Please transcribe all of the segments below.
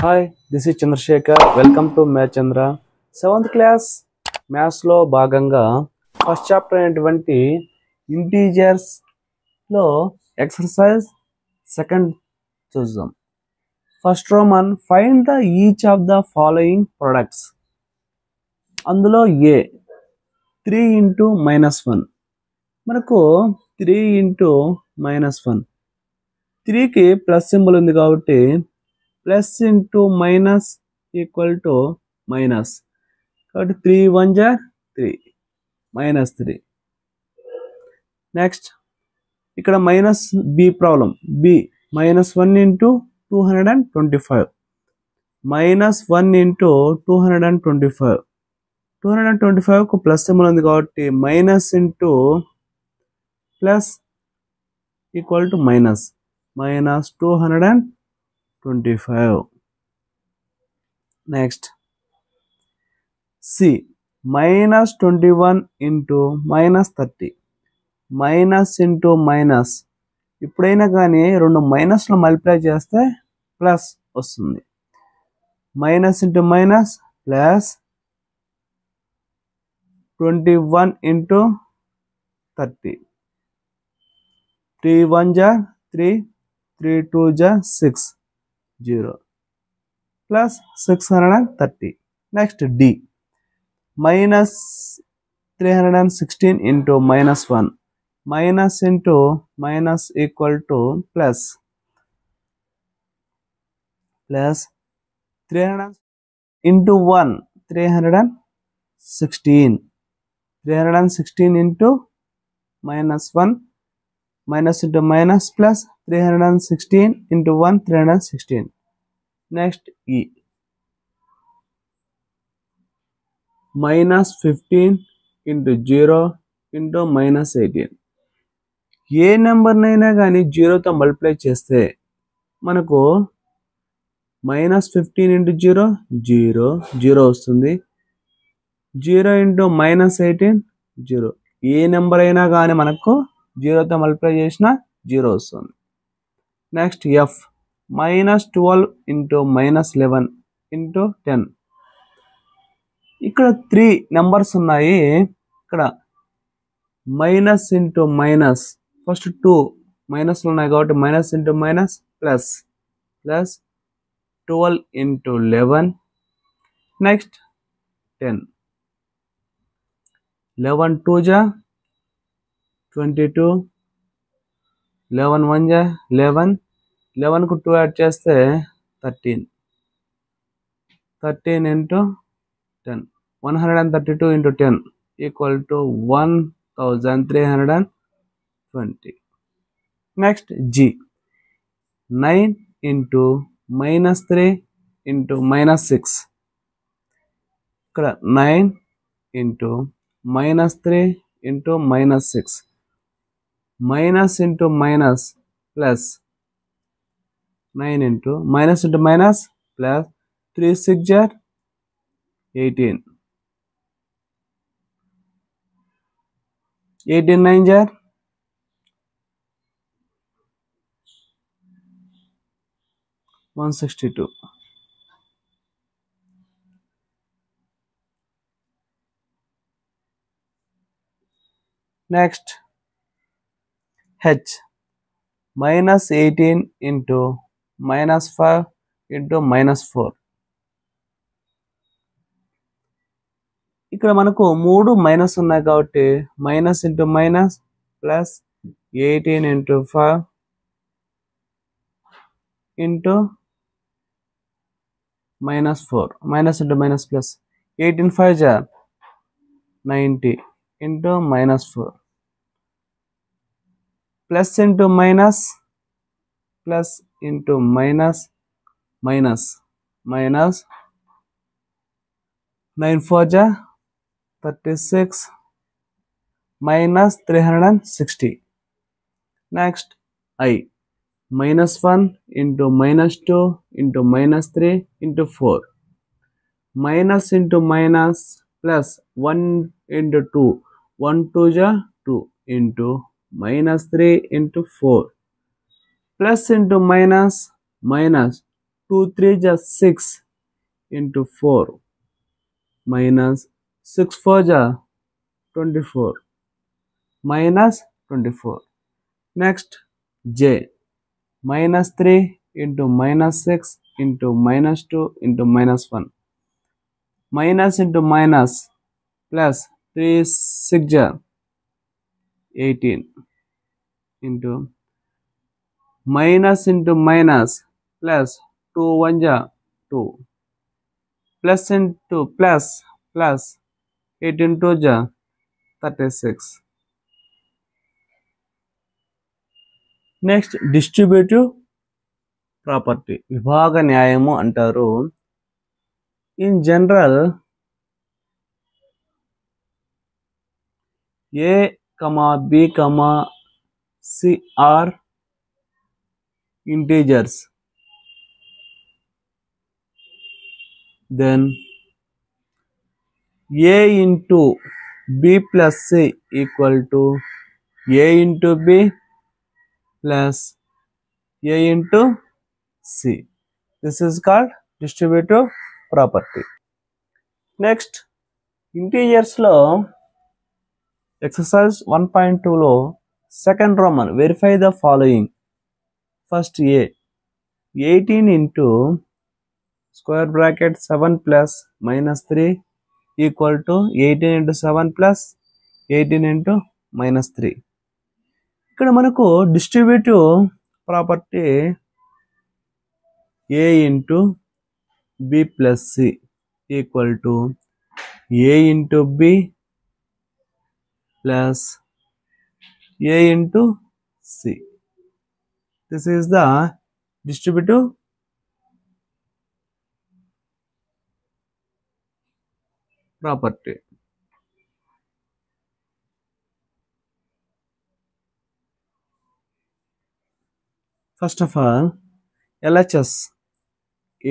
Hi, this is Chandrasekhar. Welcome to Math Chandra. 7th class maths లో భాగంగా first chapter అయినటువంటి integers లో exercise second చూద్దాం. First Roman find the each of the following products. అందులో ఏ 3 into -1 మనకు 3 into -1 3కి plus symbol ఉంది కాబట్టి plus into minus equal to minus కాబట్టి 3 1 జా 3 -3. నెక్స్ట్ ఇక్కడ minus B problem B -1 into 225 -1 into 225 225కు ప్లస్ సింబల్ ఉంది కాబట్టి minus into plus equal to minus -225. Next C -21 into -30 minus into minus ఎప్పుడైనా కానీ రెండు మైనస్లు మల్టిప్లై చేస్తే ప్లస్ వస్తుంది. Minus into minus plus 21 into 30 3 1 జా 3 3 2 జా 6 0 plus 630. Next D -316 into -1 minus into minus equal to plus 300 into 1 316 into -1 minus into minus plus 316 into 1 316. Next E -15 into 0 into -18 ఏ నెంబర్నైనా కానీ జీరోతో multiply చేస్తే మనకు -15 ఇంటూ 0 0 0 వస్తుంది. 0 ఇంటూ -18 0 ఏ number అయినా కానీ మనకు జీరోతో మల్టిప్లై చేసినా 0 వస్తుంది. నెక్స్ట్ ఎఫ్ -12 ఇంటూ -11 ఇంటూ 10 ఇక్కడ 3 నెంబర్స్ ఉన్నాయి. ఇక్కడ మైనస్ ఇంటూ మైనస్ ఫస్ట్ 2 మైనస్లు ఉన్నాయి కాబట్టి minus into minus plus 12 into 11 next 10 11 2 జా 22 11 1 జా 11 11కు 2 యాడ్ చేస్తే 13 into 10 132 into 10 equal to 1320. Next G 9 into -3 into -6 ఇక్కడ 9 into -3 into -6 minus into minus plus 9 into minus into minus plus 3 6 జా 18 18 9 జా 162. నెక్స్ట్ హెచ్ -18 ఇంటూ -5 ఇంటూ -4 ఇక్కడ మనకు 3 మైనస్ ఉన్నాయి కాబట్టి minus into minus plus 18 into 5 into -4 minus into minus plus 18 5 జా 90 into -4 plus into minus plus into minus minus 9 4 జా 36 -360. Next I -1 into -2 into -3 into 4 minus into minus plus 1 into 2 1 2 జా 2 into -3 into 4 plus into minus 2 3 just 6 into 4 minus 6 4 ja 24 minus 24. Next j minus 3 into minus 6 into minus 2 into minus 1. Minus into minus plus 3 6 ja 18 into minus into minus plus 2 1 ja 2 plus into plus 18 2 ja 36. Next distributive property విభాగ న్యాయము అంటారు. In general A comma B comma C are integers, then A into B plus C equal to A into B plus a into c. This is called distributive property. Next, integers లో exercise 1.2 లో second Roman verify the following. First a 18 into square bracket 7 plus minus 3 equal to 18 into 7 plus 18 into minus 3. ఇక్కడ మనకు distributive property A into B plus C equal to A into B plus A into C. This is the distributive property. First of all, LHS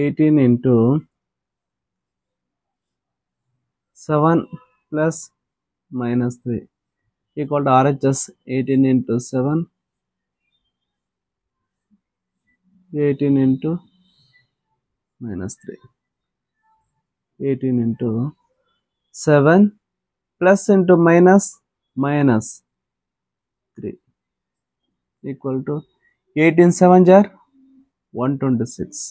18 into 7 plus minus 3 equal to RHS 18 into 7 18 into minus 3 18 into 7 plus into minus 3 equal to 18 7 jar 126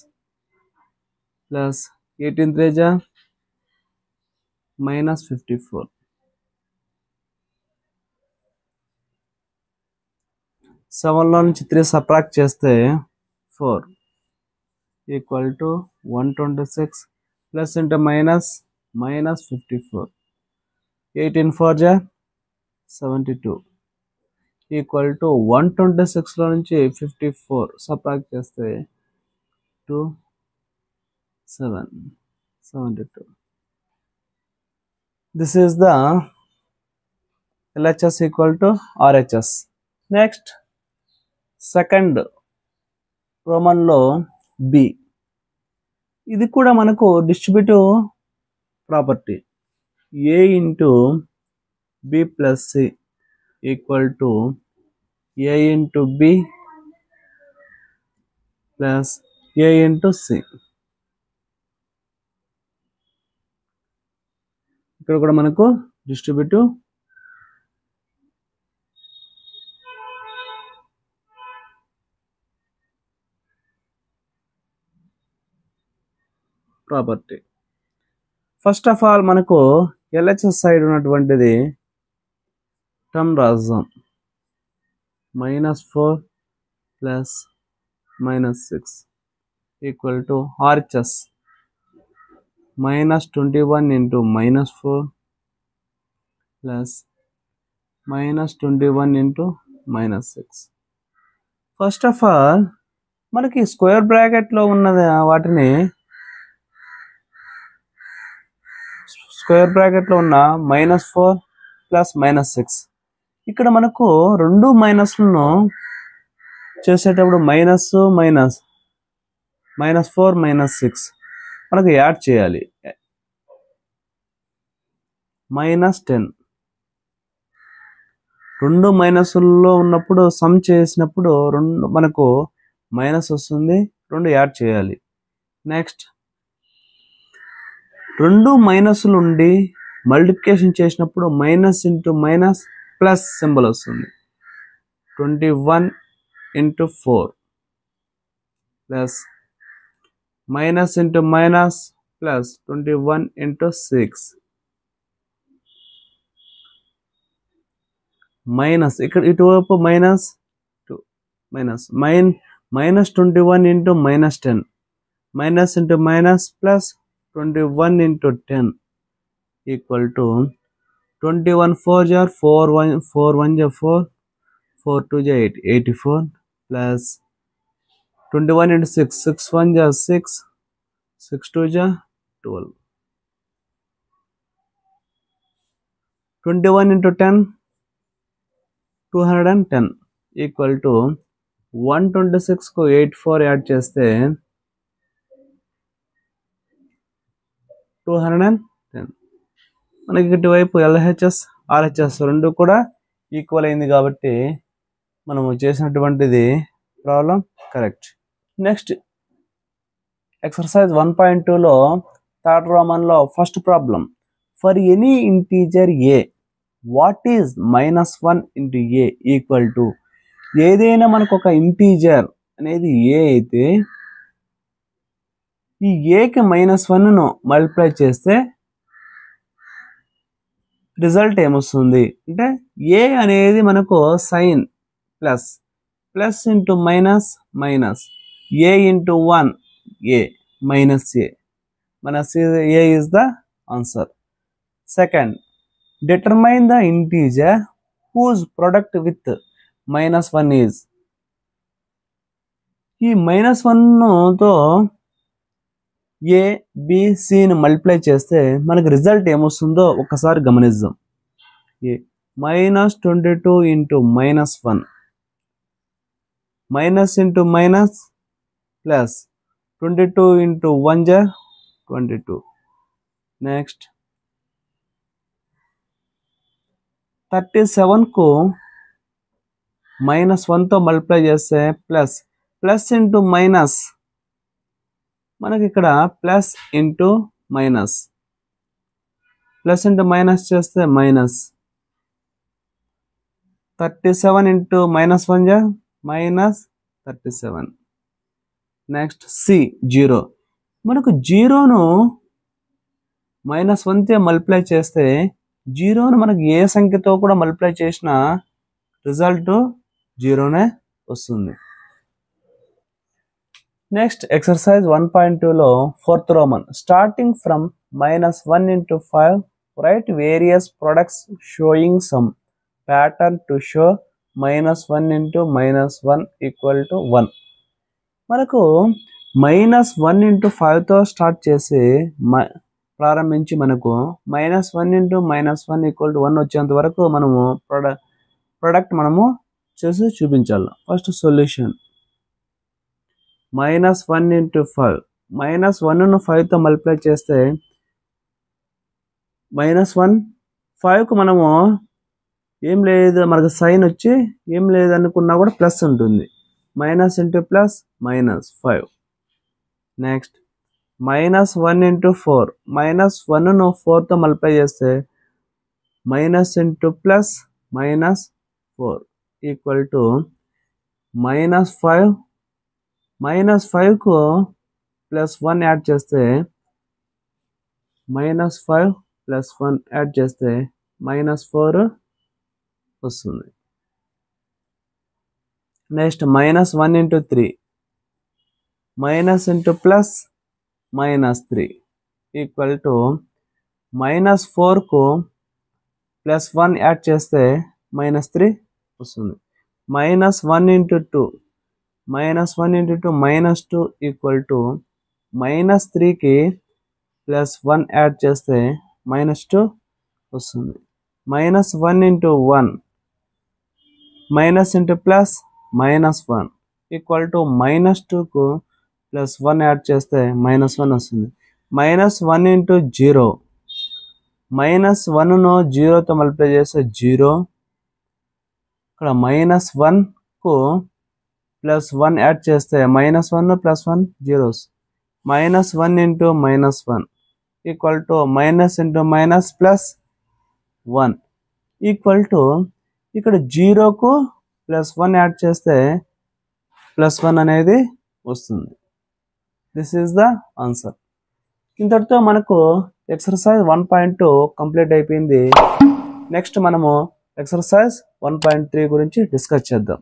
plus 18 3 jar minus 54. 7 లో నుంచి 3 subtract చేస్తే 4 equal to 126 plus into minus 54. 18 4 jar 72 equal to 126 లో నుంచి 54 subtract చేస్తే 2 7 72. This is the LHS equal to RHS. Next second రోమన్లో B, ఇది కూడా మనకు distributive property A into B plus C equal to A into B plus A into C. ఇక్కడ కూడా మనకు distributive property. First of all మనకు LHS side ఉన్నటువంటిది term రాద్దాం. -4 plus -6 equal to RHS -21 into -4 plus -21 into -6. First of all మనకి square బ్రాకెట్లో ఉన్న వాటిని స్క్వేర్ బ్రాకెట్లో ఉన్న -4 ప్లస్ -6, ఇక్కడ మనకు రెండు మైనస్లను చేసేటప్పుడు -4 -6 మనకు యాడ్ చేయాలి. -10 రెండు మైనస్లో ఉన్నప్పుడు సమ్ చేసినప్పుడు రెండు మనకు మైనస్ వస్తుంది, రెండు యాడ్ చేయాలి. నెక్స్ట్ రెండు మైనస్లు ఉండి మల్టిప్లికేషన్ చేసినప్పుడు minus into minus plus symbol వస్తుంది. 21 into 4 plus minus into minus plus 21 into 6 minus ఇక్కడ ఇటువైపు minus minus minus 21 into minus 10 minus into minus plus 21 into 10 equal to 21 4 jar 4 1 4 1 jar 4 4 2 jar 8 84 plus 21 into 6 6 1 jar 6 6 2 jar 12 21 into 10 210 equal to 126 కు 84 add చేస్తే 210. మనకి ఇటువైపు LHS RHS రెండు కూడా equal అయింది కాబట్టి మనము చేసినటువంటిది ప్రాబ్లం కరెక్ట్. నెక్స్ట్ ఎక్సర్సైజ్ 1.2లో థర్డ్ రోమన్లో first problem, for any integer A what is -1 into A equal to, ఏదైనా మనకు ఒక ఇంటీజర్ అనేది ఏ అయితే ఈ ఏకి -1ను మల్టిప్లై చేస్తే రిజల్ట్ ఏమొస్తుంది అంటే ఏ అనేది మనకు sign plus plus into minus minus A into 1 A minus A minus A is the answer. Second, determine the integer whose product with -1 is, ఈ -1తో ఏ బి సిని మల్టిప్లై చేస్తే మనకి రిజల్ట్ ఏమొస్తుందో ఒకసారి గమనిద్దాం. ఏ -22 into -1 minus into minus plus 22 into 1 జా 22. Next 37కు -1తో multiply చేస్తే plus plus into minus మనకి ఇక్కడ plus into minus plus into minus చేస్తే మైనస్ 37 ఇంటూ -1 జా -37. నెక్స్ట్ సి 0, మనకు 0ను -1తో మల్టిప్లై చేస్తే 0ను మనకు ఏ సంఖ్యతో కూడా మల్టిప్లై చేసిన రిజల్ట్ 0నే వస్తుంది. నెక్స్ట్ ఎక్సర్సైజ్ 1.2లో fourth Roman, starting from -1 into 5 right various products showing some pattern to show -1 into -1 equal to 1. మనకు -1 ఇంటూ 5తో స్టార్ట్ చేసి ప్రారంభించి మనకు -1 ఇంటూ -1 ఈక్వల్ టు 1 వచ్చేంత వరకు మనము ప్రొడక్ట్ మనము చేసి చూపించాలి. ఫస్ట్ సొల్యూషన్ -1 ఇంటూ 5 -1ను 5తో మల్టిప్లై చేస్తే -1 5కు మనము ఏం లేదు మనకు సైన్ వచ్చి ఏం లేదు అనుకున్నా కూడా ప్లస్ ఉంటుంది. Minus into plus -5. Next -1 into 4 -1ను 4తో మల్టిప్లై చేస్తే minus into plus -4 equal to -5 -5కు +1 యాడ్ చేస్తే -5 +1 యాడ్ చేస్తే -4 వస్తుంది. Next -1 into 3 minus into plus -3 equal to -4కు +1 యాడ్ చేస్తే -3 వస్తుంది. -1 ఇంటూ 2 -1 ఇంటూ 2 -2 ఈక్వల్ టు -3కి +1 యాడ్ చేస్తే -2 వస్తుంది. -1 into 1 minus into plus -1 equal to -2కు +1 యాడ్ చేస్తే -1 వస్తుంది. -1 ఇంటూ 0 -1ను 0తో మల్టిప్లై చేస్తే 0, ఇక్కడ -1కు +1 యాడ్ చేస్తే -1 +1 0. -1 into -1 equal to minus into minus plus 1 equal to ఇక్కడ 0కు +1 యాడ్ చేస్తే +1 అనేది వస్తుంది. This is the answer. ఇంతటితో మనకు ఎక్సర్సైజ్ 1.2 కంప్లీట్ అయిపోయింది. నెక్స్ట్ మనము ఎక్సర్సైజ్ 1.3 గురించి డిస్కస్ చేద్దాం.